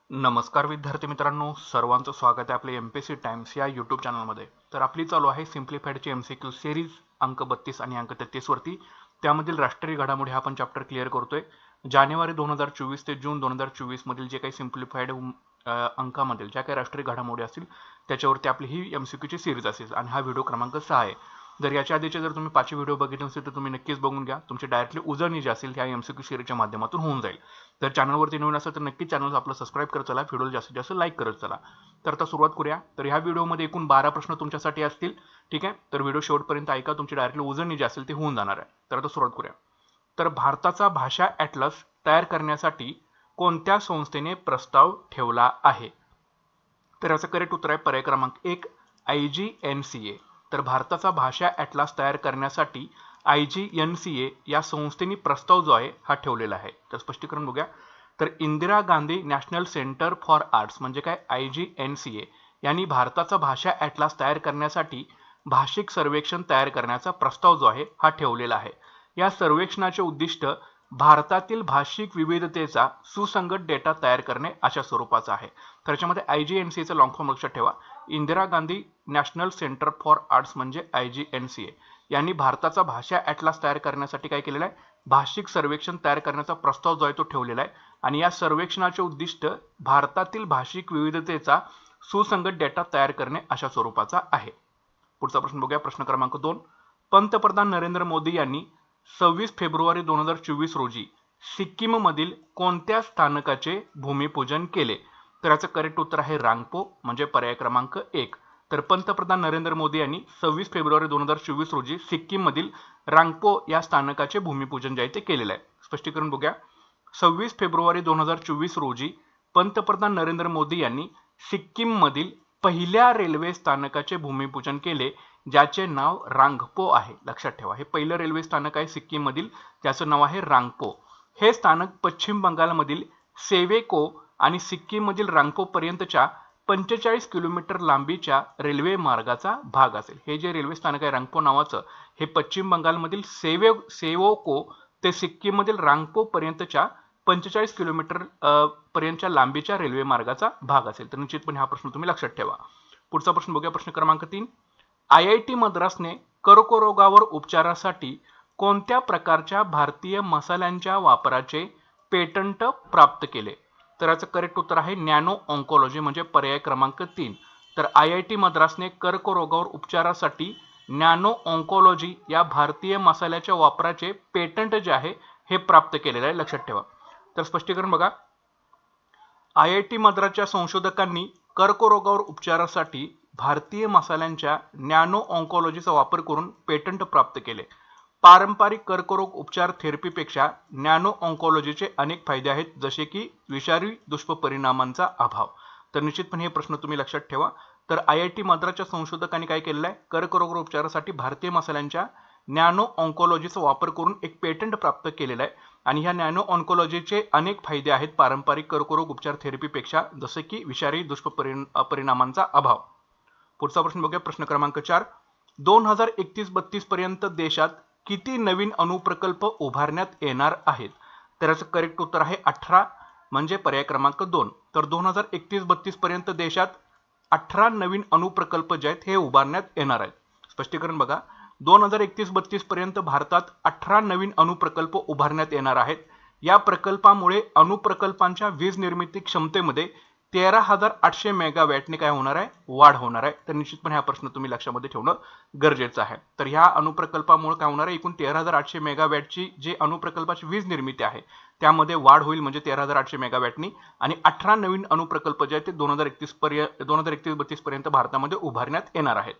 नमस्कार विद्यार्थी मित्रांनो, सर्वांचं स्वागत आहे आपले एमपीएससी टाइम्स या यूट्यूब चॅनलमध्ये। तर आपली चालू आहे सिम्प्लिफाईडची एमसीक्यू सिरीज अंक 32 आणि अंक 33 वरती। त्यामधील राष्ट्रीय घडामोडी हा आपण चॅप्टर क्लिअर करतोय। जानेवारी 2024 ते जून 2024 मधील जे काही सिम्प्लिफाईड अंकामधील ज्या काही राष्ट्रीय घडामोडी असतील त्याच्यावरती आपली ही एमसीक्यूची सिरीज असेल आणि हा व्हिडिओ क्रमांक 6 आहे। जर याच्या आधीचे जर तुम्ही 5 व्हिडिओ बघितले नसेल तर तुम्ही नक्कीच बघून घ्या, तुमची डायरेक्टली उजळणी जी असेल ह्या एमसीक्यू सिरीजच्या माध्यमातून होऊन जाईल। जर चॅनलवरती नवीन असेल तर नक्की चॅनल आपलं सबस्क्राईब करत चला, व्हिडिओला जास्तीत जास्त लाईक करत चला। तर आता सुरुवात करूया। तर ह्या व्हिडिओमध्ये एकूण 12 प्रश्न तुमच्यासाठी असतील, ठीक आहे। तर व्हिडिओ शेवटपर्यंत ऐका, तुमची डायरेक्टली उजळणी जी असेल ती होऊन जाणार आहे। तर आता सुरुवात करूया। तर भारताचा भाषा ॲटलस तयार करण्यासाठी कोणत्या संस्थेने प्रस्ताव ठेवला आहे? तर याचं करेक्ट उत्तर आहे पर्याय क्रमांक 1 IGNCA। तर भारताचा भाषा ॲटलास तयार करण्यासाठी IGNCA या संस्थेने प्रस्ताव जो आहे हा ठेवलेला आहे। तर स्पष्टीकरण बघूया। तर Indira Gandhi national centre for arts म्हणजे काय IGNCA यांनी भारताचा भाषा ॲटलास तयार करण्यासाठी भाषिक सर्वेक्षण तयार करण्याचा प्रस्ताव जो आहे हा ठेवलेला आहे। या सर्वेक्षणाचे उद्दिष्ट भारतातील भाषिक विविधतेचा सुसंगत डेटा तयार करणे अशा स्वरूपाचा आहे। तर याच्यामध्ये IGNCA चा लॉंग फॉर्म लक्षात ठेवा, Indira Gandhi national centre for arts म्हणजे IGNCA यांनी भारताचा भाषा ॲटलास तयार करण्यासाठी काय केलेलं आहे, भाषिक सर्वेक्षण तयार करण्याचा प्रस्ताव जो आहे तो ठेवलेला आहे। आणि या सर्वेक्षणाचे उद्दिष्ट भारतातील भाषिक विविधतेचा सुसंगत डेटा तयार करणे अशा स्वरूपाचा आहे। पुढचा प्रश्न बघूया, प्रश्न क्रमांक 2। पंतप्रधान नरेंद्र मोदी यांनी 26 फेब्रुवारी 2024 रोजी सिक्कीम मधील कोणत्या स्थानकाचे भूमिपूजन केले? तर याचं करेक्ट उत्तर आहे रांगपो म्हणजे पर्याय क्रमांक 1। तर पंतप्रधान नरेंद्र मोदी यांनी 26 फेब्रुवारी 2024 रोजी सिक्कीम मधील रांगपो या स्थानकाचे भूमिपूजन जे आहे ते केलेले आहे। स्पष्टीकरण बघूया। 26 फेब्रुवारी 2024 रोजी पंतप्रधान नरेंद्र मोदी यांनी सिक्कीम मधील पहिल्या रेल्वे स्थानकाचे भूमिपूजन केले, ज्याचे नाव रांगपो आहे। लक्षात ठेवा, हे पहिलं रेल्वे स्थानक आहे सिक्कीम मधील, त्याचं नाव आहे रांगपो। हे स्थानक पश्चिम बंगालमधील सेवेको आणि सिक्कीम मधील रांगपो पर्यंतच्या 45 किलोमीटर लांबीच्या रेल्वे मार्गाचा भाग असेल। हे जे रेल्वे स्थानक आहे रांगपो नावाचं, हे पश्चिम बंगालमधील सेवोको ते सिक्कीम मधील रांगपो पर्यंतच्या 45 किलोमीटर पर्यंतच्या लांबीच्या रेल्वे मार्गाचा भाग असेल। तर निश्चितपणे हा प्रश्न तुम्ही लक्षात ठेवा। पुढचा प्रश्न बघूया, प्रश्न क्रमांक 3। IIT मद्रासने कर्करोगावर उपचारासाठी कोणत्या प्रकारच्या भारतीय मसाल्यांच्या वापराचे पेटंट प्राप्त केले? तर याचं करेक्ट उत्तर आहे नॅनो ऑन्कोलॉजी म्हणजे पर्याय क्रमांक 3। तर IIT मद्रासने कर्करोगावर उपचारासाठी नॅनो ऑन्कोलॉजी या भारतीय मसाल्याच्या वापराचे पेटंट जे आहे हे प्राप्त केलेले आहे। लक्षात ठेवा। तर स्पष्टीकरण बघा। IIT मद्रासच्या संशोधकांनी कर्करोगावर उपचारासाठी भारतीय मसाल्यांच्या नॅनो ऑन्कोलॉजीचा वापर करून पेटंट प्राप्त केले। पारंपरिक कर्करोग उपचार थेरपीपेक्षा नॅनो ऑन्कोलॉजीचे अनेक फायदे आहेत, जसे की विषारी दुष्परिणामांचा अभाव। तर निश्चितपणे हे प्रश्न तुम्ही लक्षात ठेवा। तर IIT मद्रासच्या संशोधकांनी काय केलेलं आहे, कर्करोग उपचारासाठी भारतीय मसाल्यांच्या नॅनो ऑन्कोलॉजीचा वापर करून एक पेटंट प्राप्त केलेला आहे। आणि ह्या नॅनो ऑन्कोलॉजीचे अनेक फायदे आहेत पारंपरिक कर्करोग उपचार थेरपीपेक्षा, जसे की विषारी दुष्परिणामांचा अभाव। पुढचा प्रश्न बघूया, प्रश्न क्रमांक 4। 2031-32 पर्यंत देशात किती नवीन अणुप्रकल्प उभारण्यात येणार आहेत? तर याचं करेक्ट उत्तर आहे 18 म्हणजे पर्याय क्रमांक 2। तर 2031-32 पर्यंत देशात 18 नवीन अणुप्रकल्प जे आहेत हे उभारण्यात येणार आहेत। स्पष्टीकरण बघा। 2031-32 पर्यंत भारतात 18 नवीन अणुप्रकल्प उभारण्यात येणार आहेत। या प्रकल्पामुळे अणुप्रकल्पांच्या वीज निर्मिती क्षमतेमध्ये 13,800 मेगावॅटने काय होणार आहे, वाढ होणार आहे। तर निश्चितपणे हा प्रश्न तुम्ही लक्षामध्ये ठेवणं गरजेचं आहे। तर ह्या अणुप्रकल्पामुळे काय होणार आहे, एकूण 13,800 मेगावॅटची जे अणुप्रकल्पाची वीज निर्मिती आहे त्यामध्ये वाढ होईल म्हणजे 13,800 मेगावॅटनी। आणि 18 नवीन अणुप्रकल्प जे आहेत ते 2031-32 पर्यंत भारतामध्ये उभारण्यात येणार आहेत।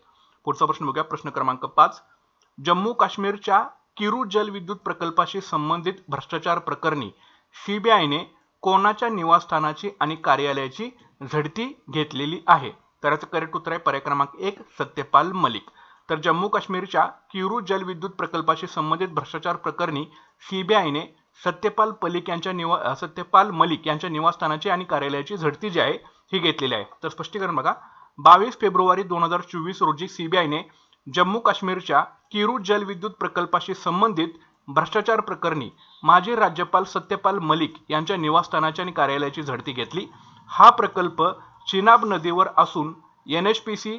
पुढचा प्रश्न बघूया, प्रश्न क्रमांक 5। जम्मू काश्मीरच्या किरू जलविद्युत प्रकल्पाशी संबंधित भ्रष्टाचार प्रकरणी CBIने कोणाच्या निवासस्थानाची आणि कार्यालयाची झडती घेतलेली आहे? तर याचं करेक्ट उत्तर आहे पर्याय क्रमांक 1 सत्यपाल मलिक। तर जम्मू काश्मीरच्या किरू जलविद्युत प्रकल्पाशी संबंधित भ्रष्टाचार प्रकरणी CBIने सत्यपाल मलिक यांच्या निवासस्थानाची आणि कार्यालयाची झडती जी आहे ही घेतलेली आहे। तर स्पष्टीकरण बघा। 22 फेब्रुवारी 2024 रोजी CBIने जम्मू काश्मीरच्या किरू जलविद्युत प्रकल्पाशी संबंधित भ्रष्टाचार प्रकरणी माजी राज्यपाल सत्यपाल मलिक यांच्या निवासस्थानाची आणि कार्यालयाची झडती घेतली। हा प्रकल्प चिनाब नदीवर असून NHPC,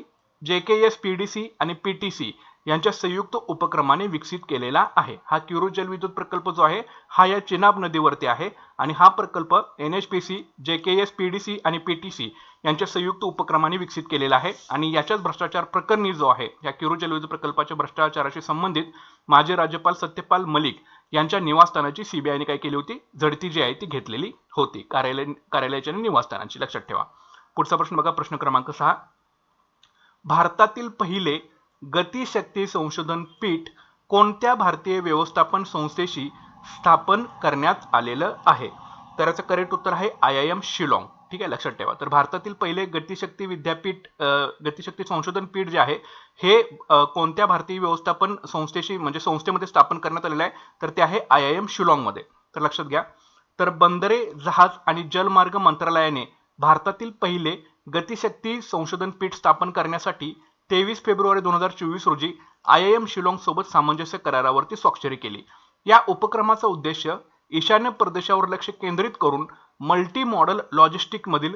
JKS PDC आणि PTC यांच्या संयुक्त उपक्रमाने विकसित केलेला आहे. हा किरू जलविद्युत प्रकल्प जो आहे हा या चिनाब नदीवरती आहे आणि हा प्रकल्प NHPC, JKS PDC आणि PTC यांच्या संयुक्त उपक्रमाने विकसित केलेला आहे. आणि याच्याच भ्रष्टाचार प्रकरणी जो आहे या किरू जलविद्युत प्रकल्पाच्या भ्रष्टाचाराशी संबंधित माजी राज्यपाल सत्यपाल मलिक यांच्या निवासस्थानाची CBIने काय केली होती, झडती जी आहे ती घेतलेली होती. कार्यालयाच्या निवासस्थानाची, लक्षात ठेवा. पुढचा प्रश्न बघा, प्रश्न क्रमांक 6. भारतातील पहिले गतिशक्ती संशोधन पीठ कोणत्या भारतीय व्यवस्थापन संस्थेशी स्थापन करण्यात आलेलं आहे? तर याचं करेक्ट उत्तर आहे IIM शिलाँग. ठीक आहे, लक्षात ठेवा. तर भारतातील पहिले गतिशक्ती विद्यापीठ गतिशक्ती संशोधन पीठ जे आहे हे कोणत्या भारतीय व्यवस्थापन संस्थेशी म्हणजे संस्थेमध्ये स्थापन करण्यात आलेलं आहे? तर ते आहे IIM शिलाँग मध्ये. तर लक्षात घ्या. तर बंदरे, जहाज आणि जलमार्ग मंत्रालयाने भारतातील पहिले गतिशक्ती संशोधन पीठ स्थापन करण्यासाठी 23 फेब्रुवारी 2024 रोजी IIM शिलाँग सोबत सामंजस्य करारावरती स्वाक्षरी केली. या उपक्रमाचा उद्देश ईशान्य प्रदेशावर लक्ष केंद्रित करून मल्टी मॉडल लॉजिस्टिक मधील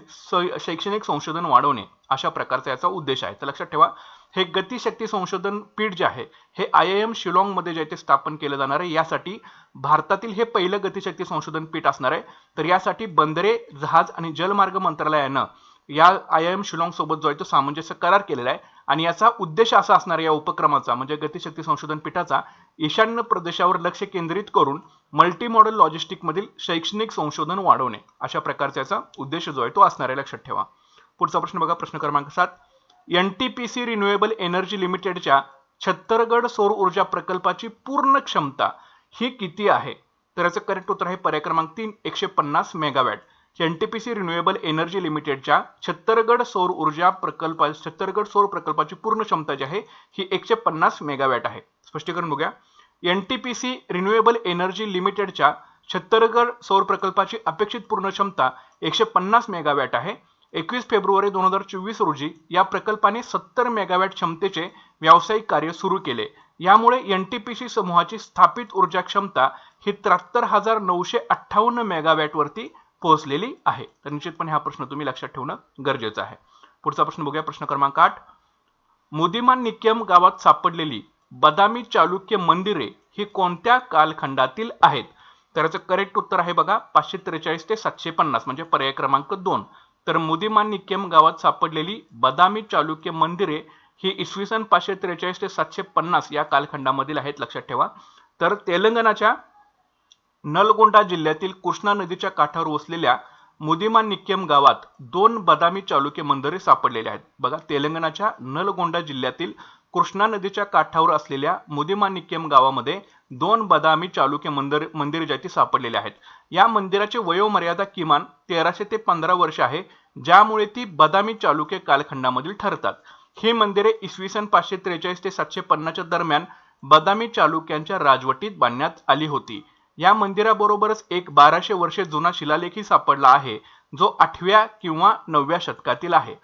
शैक्षणिक संशोधन वाढवणे अशा प्रकारचा याचा उद्देश आहे. तर लक्षात ठेवा, हे गतिशक्ती संशोधन पीठ जे आहे हे IIM शिलाँग मध्ये जे ते स्थापन केलं जाणार आहे. यासाठी भारतातील हे पहिलं गतिशक्ती संशोधन पीठ असणार आहे. तर यासाठी बंदरे, जहाज आणि जलमार्ग मंत्रालयानं या IIM शिलाँग सोबत जो आहे तो सामंजस्य करार केलेला आहे. आणि याचा उद्देश असा असणार या उपक्रमाचा म्हणजे गतिशक्ती संशोधन पीठाचा ईशान्य प्रदेशावर लक्ष केंद्रित करून मल्टी मॉडल लॉजिस्टिक मधील शैक्षणिक संशोधन वाढवणे अशा प्रकारचा याचा उद्देश जो आहे तो असणार आहे, लक्षात ठेवा. पुढचा प्रश्न बघा, प्रश्न क्रमांक 7. NTPC रिन्युएबल एनर्जी लिमिटेडच्या छत्तरगड सौर ऊर्जा प्रकल्पाची पूर्ण क्षमता ही किती आहे? तर याचं करेक्ट उत्तर आहे पर्याय क्रमांक 3, 150 मेगावॅट. NTPC रिन्युएबल एनर्जी लिमिटेडच्या छत्तरगड सौर प्रकल्पाची पूर्ण क्षमता जी आहे ही 150 मेगावॅट आहे. स्पष्टीकरण बघूया. NTPC रिन्युएबल एनर्जी लिमिटेडच्या छत्तरगड सौर प्रकल्पाची अपेक्षित पूर्ण क्षमता 150 मेगावॅट आहे. 21 फेब्रुवारी 2024 रोजी या प्रकल्पाने 70 मेगावॅट क्षमतेचे व्यावसायिक कार्य सुरू केले. यामुळे NTPC समूहाची स्थापित ऊर्जा क्षमता ही 73,958 मेगावॅट वरती पोहोचलेली आहे. तर निश्चितपणे हा प्रश्न तुम्ही लक्षात ठेवणं गरजेचं आहे. पुढचा प्रश्न बघूया, प्रश्न क्रमांक 8. मुदिमान निक्यम गावात सापडलेली बदामी चालुक्य मंदिरे ही कोणत्या कालखंडातील आहेत? तर याचं करेक्ट उत्तर आहे बघा 543 ते 750 म्हणजे पर्याय क्रमांक 2. तर मुदिमान निक्यम गावात सापडलेली बदामी चालुक्य मंदिरे ही इसवी सन 543 ते 750 या कालखंडामधील आहेत, लक्षात ठेवा. तर तेलंगणाच्या नलगोंडा जिल्ह्यातील कृष्णा नदीच्या काठावर वसलेल्या मुदिमान निक्यम गावात 2 बदामी चालुक्य मंदिरे सापडलेली आहेत. बघा, तेलंगणाच्या नलगोंडा जिल्ह्यातील कृष्णा नदीच्या काठावर असलेल्या मुदिमान निक्यम गावामध्ये 2 बदामी चालुक्य मंदिरे जी सापडलेली आहेत. या मंदिराची वयोमर्यादा किमान 1300 ते 15 वर्ष आहे, ज्यामुळे ती बदामी चालुक्य कालखंडामधील ठरतात. ही मंदिरे इसवी सन 543 ते 750 दरम्यान बदामी चालुक्यांच्या राजवटीत बांधण्यात आली होती. या मंदिराबरोबरच एक 1200 वर्षे जुना शिलालेखही सापडला आहे, जो 8व्या किंवा 9व्या शतकातील आहे.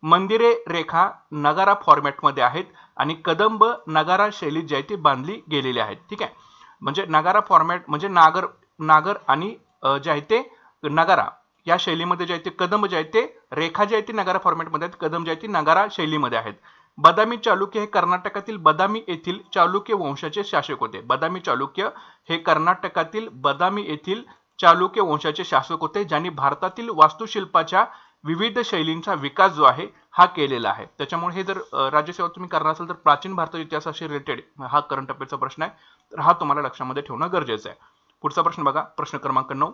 मंदिरे रेखा नगारा फॉर्मॅटमध्ये आहेत आणि कदंब नगारा शैलीत जी आहे ती बांधली गेलेली आहेत. ठीक आहे, म्हणजे नगारा फॉर्मॅट म्हणजे नागर आणि जे आहे ते नगारा या शैलीमध्ये जे आहे ते कदंब जे आहे ते रेखा जी आहे ती नगारा फॉर्मॅटमध्ये आहेत, कदंब जी आहे ती नगारा शैलीमध्ये आहेत. बदामी चालुक्य हे कर्नाटकातील बदामी येथील चालुक्य वंशाचे शासक होते. बदामी चालुक्य हे कर्नाटकातील बदामी येथील चालुक्य वंशाचे शासक होते, ज्यांनी भारतातील वास्तुशिल्पाच्या विविध शैलींचा विकास जो आहे हा केलेला आहे. त्याच्यामुळे हे जर राज्यसेवा तुम्ही करणार असाल तर प्राचीन भारताच्या इतिहासाशी रिलेटेड हा करंट अफेअरचा प्रश्न आहे, तर हा तुम्हाला लक्षामध्ये ठेवणं गरजेचं आहे. पुढचा प्रश्न बघा, प्रश्न क्रमांक 9.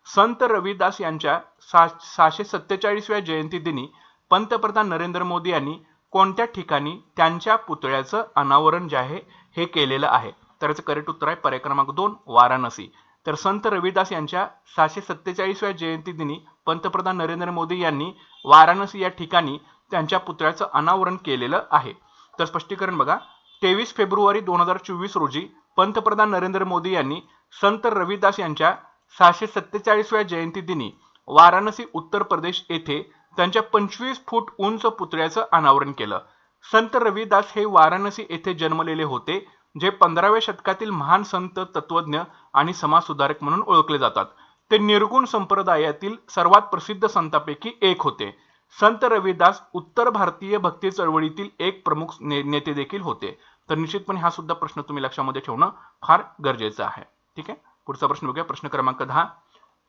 संत रविदास यांच्या 647व्या जयंती दिनी पंतप्रधान नरेंद्र मोदी यांनी कोणत्या ठिकाणी त्यांच्या पुतळ्याचं अनावरण जे आहे हे केलेलं आहे? तर याचं करेक्ट उत्तर आहे पर्याय क्रमांक 2, वाराणसी. तर संत रविदास यांच्या 647व्या जयंती दिनी पंतप्रधान नरेंद्र मोदी यांनी वाराणसी या ठिकाणी त्यांच्या पुतळ्याचं अनावरण केलेलं आहे. तर स्पष्टीकरण बघा, 23 फेब्रुवारी 2024 रोजी पंतप्रधान नरेंद्र मोदी यांनी संत रविदास यांच्या 647व्या जयंती दिनी वाराणसी उत्तर प्रदेश येथे त्यांच्या 25 फूट उंच पुतळ्याचं अनावरण केलं. संत रविदास हे वाराणसी येथे जन्मलेले होते, जे 15व्या शतकातील महान संत, तत्वज्ञ आणि समाजसुधारक म्हणून ओळखले जातात. ते निर्गुण संप्रदायातील सर्वात प्रसिद्ध संतांपैकी एक होते. संत रविदास उत्तर भारतीय भक्ती चळवळीतील एक प्रमुख नेते देखील होते. तर निश्चितपणे हा सुद्धा प्रश्न तुम्ही लक्षामध्ये ठेवणं फार गरजेचं आहे. ठीक आहे, पुढचा प्रश्न बघूया. प्रश्न क्रमांक 10.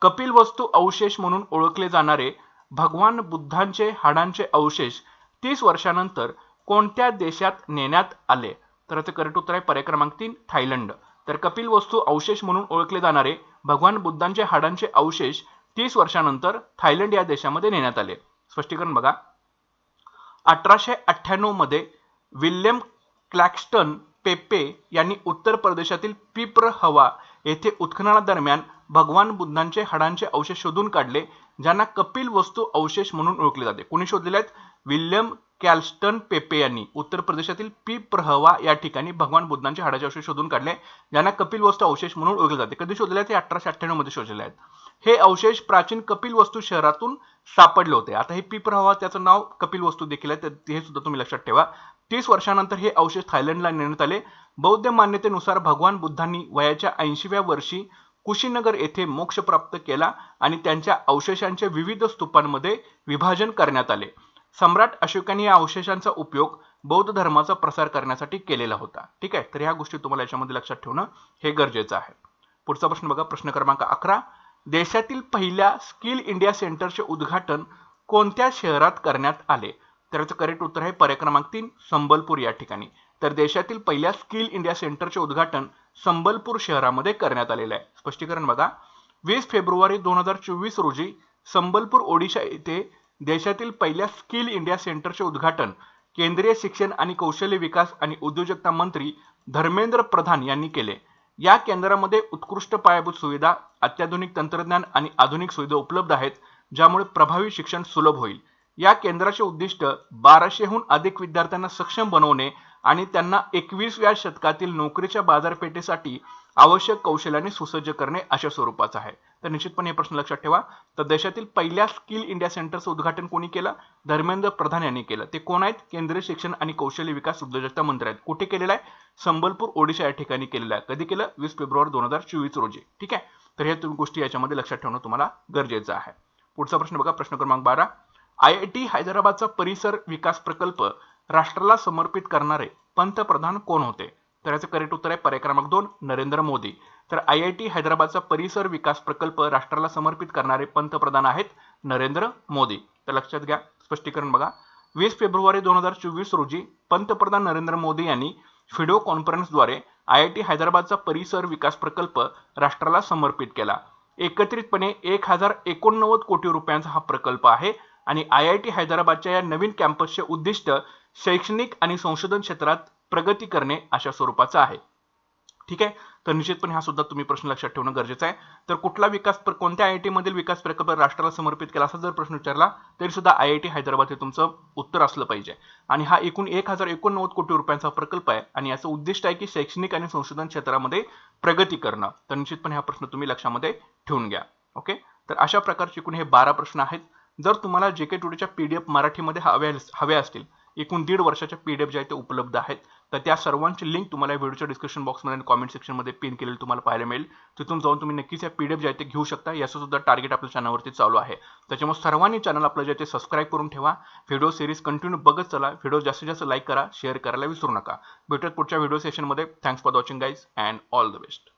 कपिलवस्तू अवशेष म्हणून ओळखले जाणारे भगवान बुद्धांचे हाडांचे अवशेष 30 वर्षानंतर कोणत्या देशात नेण्यात आले? तर याचं करेक्ट उत्तर आहे पर्याय क्रमांक 3 थायलंड. तर कपिलवस्तू अवशेष म्हणून ओळखले जाणारे भगवान बुद्धांचे हाडांचे अवशेष 30 वर्षानंतर थायलंड या देशामध्ये नेण्यात आले. स्पष्टीकरण बघा. 1898 मध्ये विल्यम क्लॅक्स्टन पेपे यांनी उत्तर प्रदेशातील पिपरहवा येथे उत्खननादरम्यान भगवान बुद्धांचे हाडांचे अवशेष शोधून काढले, ज्यांना कपिल वस्तू अवशेष म्हणून ओळखले जाते. कोणी शोधलेले आहेत? विल्यम कॅल्स्टन पेपे यांनी उत्तर प्रदेशातील पिपरहवा या ठिकाणी भगवान बुद्धांचे हाडाचे अवशेष शोधून काढले, ज्यांना कपिल वस्तू अवशेष म्हणून ओळखले जाते. कधी शोधले आहेत? 1898 मध्ये शोधलेले आहेत. हे अवशेष प्राचीन कपिल वस्तू शहरातून सापडले होते. आता हे पिपरहवा त्याचं नाव कपिल वस्तू देखील आहे, हे सुद्धा तुम्ही लक्षात ठेवा. 30 वर्षानंतर हे अवशेष थायलंडला नेण्यात आले. बौद्ध मान्यतेनुसार भगवान बुद्धांनी वयाच्या 80व्या वर्षी कुशीनगर येथे मोक्ष प्राप्त केला आणि त्यांच्या अवशेषांचे विविध स्तूपांमध्ये विभाजन करण्यात आले. सम्राट अशोकाने या अवशेषांचा उपयोग बौद्ध धर्माचा प्रसार करण्यासाठी केलेला होता. ठीक आहे, तर ह्या गोष्टी तुम्हाला याच्यामध्ये लक्षात ठेवणं हे गरजेचं आहे. पुढचा प्रश्न बघा. प्रश्न क्रमांक 11. देशातील पहिल्या स्किल इंडिया सेंटरचे उद्घाटन कोणत्या शहरात करण्यात आले? तर याचं करेक्ट उत्तर आहे पर्याय क्रमांक 3 संबलपूर या ठिकाणी. तर देशातील पहिल्या स्किल इंडिया सेंटरचे उद्घाटन संबलपूर शहरामध्ये करण्यात आलेले आहे. स्पष्टीकरण बघा. 20 फेब्रुवारी 2024 रोजी संबलपूर ओडिशा येथे देशातील पहिल्या स्किल इंडिया सेंटरचे उद्घाटन केंद्रीय शिक्षण आणि कौशल्य विकास आणि उद्योजकता मंत्री धर्मेंद्र प्रधान यांनी केले. या केंद्रामध्ये उत्कृष्ट पायाभूत सुविधा, अत्याधुनिक तंत्रज्ञान आणि आधुनिक सुविधा उपलब्ध आहेत, ज्यामुळे प्रभावी शिक्षण सुलभ होईल. या केंद्राचे उद्दिष्ट 1200हून अधिक विद्यार्थ्यांना सक्षम बनवणे आणि त्यांना 21व्या शतकातील नोकरीच्या बाजारपेठेसाठी आवश्यक कौशल्याने सुसज्ज करणे अशा स्वरूपाचा आहे. तर निश्चितपणे हे प्रश्न लक्षात ठेवा. तर देशातील पहिल्या स्किल इंडिया सेंटरचं उद्घाटन कोणी केलं? धर्मेंद्र प्रधान यांनी केलं. ते कोण आहेत? केंद्रीय शिक्षण आणि कौशल्य विकास उद्योजकता मंत्री आहेत. कुठे केलेलं आहे? संबलपूर ओडिशा या ठिकाणी केलेलं आहे. कधी केलं? 20 फेब्रुवारी 2024 रोजी. ठीक आहे, तर हे तुम्ही गोष्टी याच्यामध्ये लक्षात ठेवणं तुम्हाला गरजेचं आहे. पुढचा प्रश्न बघा. प्रश्न क्रमांक 12. IIT हैदराबादचा परिसर विकास प्रकल्प राष्ट्राला समर्पित करणारे पंतप्रधान कोण होते? तर याचं करेक्ट उत्तर आहे पर्याय क्रमांक 2 नरेंद्र मोदी. तर IIT हैदराबादचा परिसर विकास प्रकल्प राष्ट्राला समर्पित करणारे पंतप्रधान आहेत नरेंद्र मोदी. तर लक्षात घ्या. स्पष्टीकरण बघा. 20 फेब्रुवारी 2024 रोजी पंतप्रधान नरेंद्र मोदी यांनी व्हिडिओ कॉन्फरन्सद्वारे IIT हैदराबादचा परिसर विकास प्रकल्प राष्ट्राला समर्पित केला. एकत्रितपणे 1089 कोटी रुपयांचा हा प्रकल्प आहे आणि IIT हैदराबादच्या या नवीन कॅम्पसचे उद्दिष्ट शैक्षणिक आणि संशोधन क्षेत्रात प्रगती करणे अशा स्वरूपाचा आहे. ठीक आहे, तर निश्चितपणे हा सुद्धा तुम्ही प्रश्न लक्षात ठेवणं गरजेचं आहे. तर कुठला कोणत्या IIT मधील विकास प्रकल्प राष्ट्राला समर्पित केला असा जर प्रश्न विचारला तरी सुद्धा IIT हैदराबाद हे तुमचं उत्तर असलं पाहिजे. आणि हा एकूण 1089 कोटी रुपयांचा प्रकल्प आहे आणि याचं उद्दिष्ट आहे की शैक्षणिक आणि संशोधन क्षेत्रामध्ये प्रगती करणं. तर निश्चितपणे हा प्रश्न तुम्ही लक्षामध्ये ठेवून घ्या. ओके, तर अशा प्रकारचे एकूण हे 12 प्रश्न आहेत. जर तुम्हाला JK टुडेच्या PDF मराठीमध्ये हवे असतील, एकूण 1.5 वर्षाच्या PDF जे आहेत ते उपलब्ध आहेत, तर त्या सर्वांची लिंक तुम्हाला व्हिडिओच्या डिस्क्रिप्शन बॉक्समध्ये आणि कॉमेंट सेक्शनमध्ये पिन केलेली तुम्हाला पाहायला मिळेल. तिथून जाऊन तुम्ही नक्कीच या PDF जे आहेत ते घेऊ शकता. याचं सुद्धा टार्गेट आपल्या चॅनलवरती चालू आहे. त्याच्यामुळे सर्वांनी चॅनल आपलं जे ते सबस्क्राईब करून ठेवा. व्हिडिओ सिरीज कंटिन्यू बघत चला. व्हिडिओ जास्तीत जास्त लाईक करा, शेअर करायला विसरू नका. भेटूयात पुढच्या व्हिडिओ सेशनमध्ये. Thanks for watching guys and all the best.